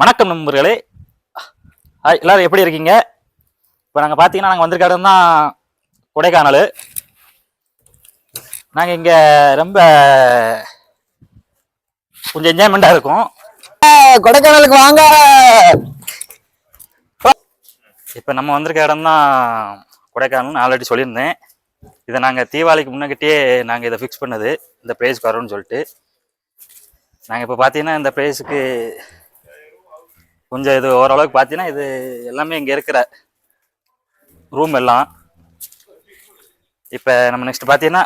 வணக்கம் நண்பர்களே. எல்லாரும் எப்படி இருக்கீங்க? இப்போ நாங்கள் பார்த்தீங்கன்னா நாங்கள் வந்திருக்க இடம் தான் கொடைக்கானல். நாங்கள் இங்கே ரொம்ப கொஞ்சம் என்ஜாய்மெண்ட்டாக இருக்கும். கொடைக்கானலுக்கு வாங்க. இப்போ நம்ம வந்திருக்க இடம் தான் கொடைக்கானல்னு ஆல்ரெடி சொல்லியிருந்தேன். இதை நாங்கள் தீபாவளிக்கு முன்னாடியே நாங்கள் இதை ஃபிக்ஸ் பண்ணது, இந்த ப்ரைஸ்க்கு வரோன்னு சொல்லிட்டு. நாங்கள் இப்போ பார்த்தீங்கன்னா இந்த ப்ரைஸுக்கு கொஞ்சம் இது ஓரளவுக்கு பார்த்தீங்கன்னா இது எல்லாமே இங்கே இருக்கிற ரூம் எல்லாம். இப்போ நம்ம நெக்ஸ்ட் பார்த்தீங்கன்னா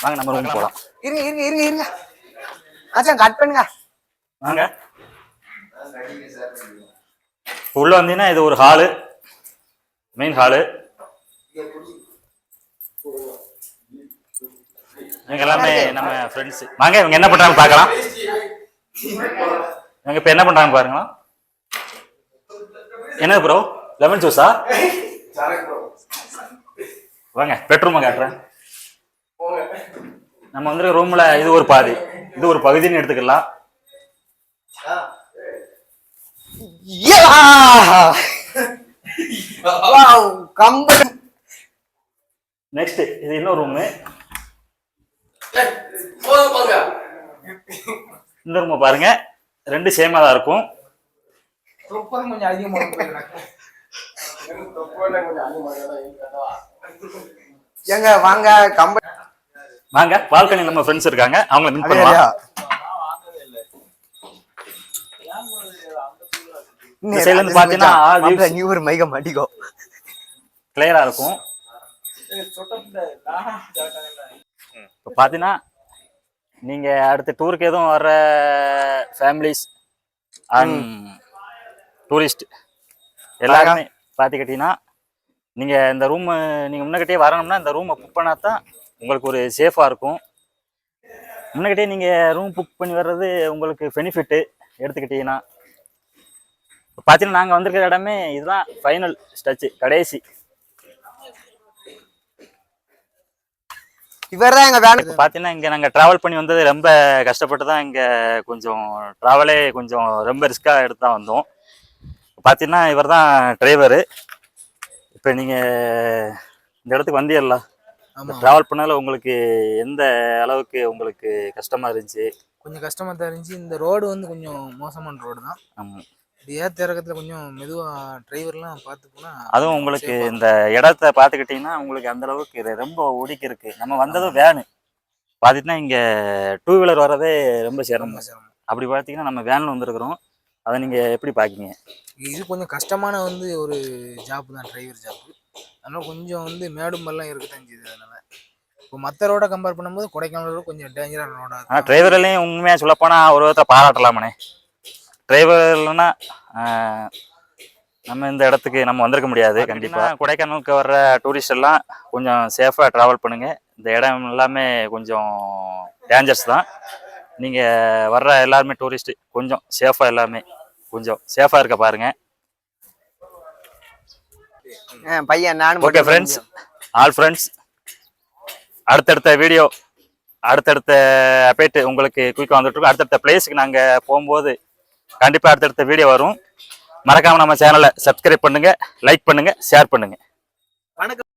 வாங்க நம்ம ரூம் போகலாம். இருங்க ஆச்சா கட் பண்ணுங்க. வாங்க. உள்ள வந்தீங்கன்னா இது ஒரு ஹாலு, மெயின் ஹாலு. இவங்க எல்லாமே நம்ம ஃப்ரெண்ட்ஸ். வாங்க இவங்க என்ன பண்றாங்க பார்க்கலாம். இவங்க இப்போ என்ன பண்றாங்க பாருங்களா. என்ன ப்ரோ, லெமன் ஜூஸா? வாங்க பெட்ரூமை காட்டுறேன். நம்ம வந்து ரூம்ல இது ஒரு பாதி, இது ஒரு பகுதின்னு எடுத்துக்கலாம். நெக்ஸ்ட் இது இன்னொரு ரூமு. இந்த ரூமை பாருங்க, ரெண்டு சேமா தான் இருக்கும். வாங்க வாங்க பால்கனி நம்ம ஃப்ரெண்ட்ஸ் இருக்காங்க, அவங்கள மீட் பண்ணலாம். இந்த சைடுல இருந்து பாத்தீங்கன்னா நீ ஒரு மைக்க மாட்டிக்கோ, கிளியரா இருக்கும். இப்போ பாத்தீங்கன்னா நீங்க அடுத்த டூருக்கு எதுவும் வர்ற ஃபேமிலிஸ் அண்ட் டூரிஸ்ட் எல்லாருமே பார்த்துக்கிட்டீங்கன்னா நீங்கள் இந்த ரூம் நீங்கள் முன்னக்கிட்டே வரணும்னா இந்த ரூமை புக் பண்ணால் தான் உங்களுக்கு ஒரு சேஃபாக இருக்கும். முன்னக்கிட்டே நீங்கள் ரூம் புக் பண்ணி வர்றது உங்களுக்கு பெனிஃபிட்டு எடுத்துக்கிட்டீங்கன்னா. இப்போ பார்த்தீங்கன்னா நாங்கள் வந்திருக்கிற இடமே இதுதான் ஃபைனல் ஸ்டச்சு, கடைசி. இவர் தான் எங்கள் வேலை. இப்போ பார்த்தீங்கன்னா இங்கே நாங்கள் ட்ராவல் பண்ணி வந்தது ரொம்ப கஷ்டப்பட்டு தான் இங்கே கொஞ்சம் ட்ராவலே கொஞ்சம் ரொம்ப ரிஸ்க்காக எடுத்து தான் வந்தோம். பார்த்தீங்கன்னா இவர் தான் டிரைவரு. இப்போ நீங்கள் இந்த இடத்துக்கு வந்தீங்களா, ட்ராவல் பண்ணால உங்களுக்கு எந்த அளவுக்கு உங்களுக்கு கஷ்டமாக இருந்துச்சு? கொஞ்சம் கஷ்டமாக தான் இருந்துச்சு. இந்த ரோடு வந்து கொஞ்சம் மோசமான ரோடு தான். ஆமாம், இது ஏற்ற இறக்கத்தில் கொஞ்சம் மெதுவாக டிரைவர்லாம் பார்த்து போனால். அதுவும் உங்களுக்கு இந்த இடத்த பார்த்துக்கிட்டிங்கன்னா உங்களுக்கு அந்த அளவுக்கு இது ரொம்ப ஒடுக்கி இருக்குது. நம்ம வந்ததும் வேனு பார்த்துட்டுனா இங்கே டூ வீலர் வர்றதே ரொம்ப சிரமம். அப்படி பார்த்தீங்கன்னா நம்ம வேனில் வந்துருக்குறோம். அதை நீங்கள் எப்படி பார்க்கிங்க? இது கொஞ்சம் கஷ்டமான வந்து ஒரு ஜாப்பு தான், டிரைவர் ஜாப்பு. அதனால் கொஞ்சம் வந்து மேடும் எல்லாம் இருக்க தான் செய்யுது. அதனால் இப்போ மற்ற ரோடை கம்பேர் பண்ணும்போது கொடைக்கானல் ரோடு கொஞ்சம் டேஞ்சரான ரோடாக. ஆனால் டிரைவர்லையும் உண்மையாக சொல்லப்போனால் ஒரு விதத்தை பாராட்டலாமனே. டிரைவர் இல்லைன்னா நம்ம இந்த இடத்துக்கு நம்ம வந்திருக்க முடியாது. கண்டிப்பாக கொடைக்கானலுக்கு வர்ற டூரிஸ்ட் எல்லாம் கொஞ்சம் சேஃபாக ட்ராவல் பண்ணுங்கள். இந்த இடம் எல்லாமே கொஞ்சம் டேஞ்சர்ஸ் தான். நீங்கள் வர்ற எல்லாருமே டூரிஸ்ட்டு கொஞ்சம் சேஃபாக எல்லாமே கொஞ்சம் சேஃபாக இருக்க பாருங்கள். பையன் நானும். ஓகே ஃப்ரெண்ட்ஸ், ஆல் ஃப்ரெண்ட்ஸ், அடுத்தடுத்த வீடியோ அடுத்தடுத்த அப்டேட் உங்களுக்கு குயிக்காக வந்துட்டுருக்கோம். அடுத்தடுத்த பிளேஸுக்கு நாங்கள் போகும்போது கண்டிப்பாக அடுத்தடுத்த வீடியோ வரும். மறக்காமல் நம்ம சேனலை சப்ஸ்கிரைப் பண்ணுங்கள், லைக் பண்ணுங்கள், ஷேர் பண்ணுங்கள்.